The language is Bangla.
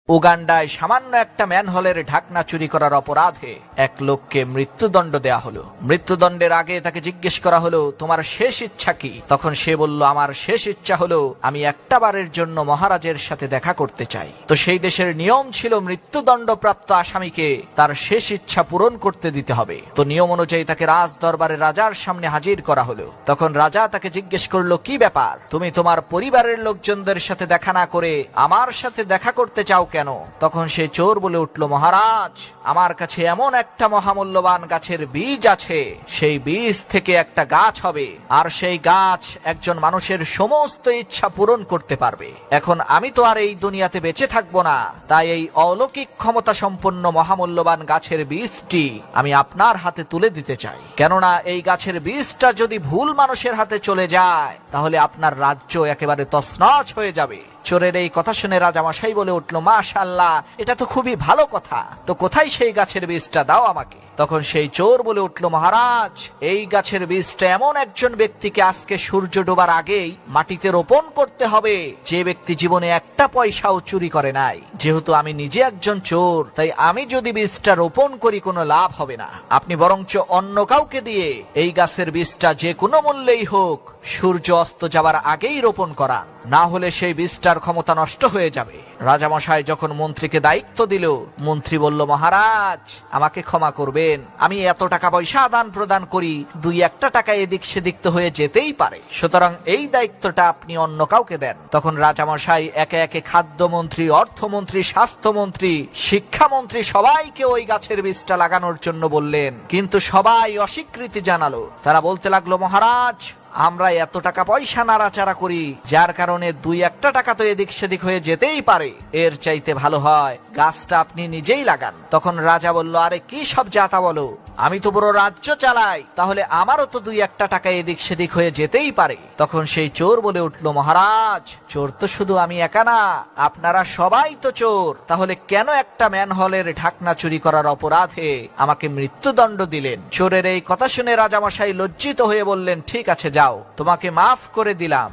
উগান্ডায় সামান্য একটা ম্যানহোলের ঢাকনা চুরি করার অপরাধে এক লোককে মৃত্যুদণ্ড দেয়া হলো। মৃত্যুদণ্ডের আগে তাকে জিজ্ঞেস করা হলো, তোমার শেষ ইচ্ছা কি? তখন সে বলল, আমার শেষ ইচ্ছা হলো আমি একটা বারের জন্য মহারাজের সাথে দেখা করতে চাই। তো সেই দেশের নিয়ম ছিল মৃত্যুদণ্ডপ্রাপ্ত আসামিকে তার শেষ ইচ্ছা পূরণ করতে দিতে হবে। তো নিয়ম অনুযায়ী তাকে রাজ দরবারে রাজার সামনে হাজির করা হলো। তখন রাজা তাকে জিজ্ঞেস করলো, কি ব্যাপার, তুমি তোমার পরিবারের লোকজনদের সাথে দেখা না করে আমার সাথে দেখা করতে চাও কেন? তখন সে চোর বলে উঠল, মহারাজ, আমার কাছে এমন একটা মহামূল্যবান গাছের বীজ আছে, সেই বীজ থেকে একটা গাছ হবে, আর সেই গাছ একজন মানুষের সমস্ত ইচ্ছা পূরণ করতে পারবে। এখন আমি তো আর এই দুনিয়াতে বেঁচে থাকবো না, তাই এই অলৌকিক ক্ষমতা সম্পন্ন মহামূল্যবান গাছের বীজটি আমি আপনার হাতে তুলে দিতে চাই। কেননা এই গাছের বীজটা যদি ভুল মানুষের হাতে চলে যায় তাহলে আপনার রাজ্য একেবারে তছনছ হয়ে যাবে। চোরের এই কথা শুনে রাজামশাই বলে উঠল, মাশাআল্লাহ, এটা তো খুবই ভালো কথা, তো কোথায় সেই গাছের বীজটা, দাও আমাকে। তখন সেই চোর বলে উঠল, মহারাজ, এই গাছের বীজটা এমন একজন ব্যক্তিকে আজকে সূর্য ডোবার আগেই মাটিতে রোপণ করতে হবে যে ব্যক্তি জীবনে একটা পয়সাও চুরি করে নাই। যেহেতু আমি নিজে একজন চোর, তাই আমি যদি বীজটা রোপণ করি কোনো লাভ হবে না। আপনি বরঞ্চ অন্য কাউকে দিয়ে এই গাছের বীজটা যে কোনো মূল্যেই হোক সূর্য অস্ত যাবার আগেই রোপণ করান, না হলে সেই বীজটার ক্ষমতা নষ্ট হয়ে যাবে। রাজামশাই যখন মন্ত্রীকে দায়িত্ব দিল, মন্ত্রী বলল, মহারাজ, আমাকে ক্ষমা করবেন, আমি এত টাকা পয়সা আদান প্রদান করি, দুই একটা টাকা এদিক সেদিক তো হয়ে যেতেই পারে, সুতরাং এই দায়িত্বটা আপনি অন্য কাউকে দেন। তখন রাজামশাই একে একে খাদ্যমন্ত্রী, অর্থমন্ত্রী, স্বাস্থ্যমন্ত্রী, শিক্ষামন্ত্রী সবাইকে ওই গাছের বীজটা লাগানোর জন্য বললেন, কিন্তু সবাই অস্বীকৃতি জানালো। তারা বলতে লাগলো, মহারাজ, আমরা এত টাকা পয়সা নাড়াচাড়া করি, যার কারণে দুই একটা টাকা তো এদিক সেদিক হয়ে যেতেই পারে, এর চাইতে ভালো হয় গাছটা আপনি নিজেই লাগান। তখন রাজা বলল, আরে কি সব যাতা বলো, আমি তো পুরো রাজ্য চালাই, তাহলে আমারও তো দুই একটা টাকা এদিক সেদিক হয়ে যেতেই পারে। তখন সেই চোর বলে উঠল, মহারাজ, চোর তো শুধু আমি একা না, আপনারা সবাই তো চোর, তাহলে কেন একটা ম্যানহোলের ঢাকনা চুরি করার অপরাধে আমাকে মৃত্যুদণ্ড দিলেন? চোরের এই কথা শুনে রাজামশাই লজ্জিত হয়ে বললেন, ঠিক আছে, যাও, তোমাকে মাফ করে দিলাম।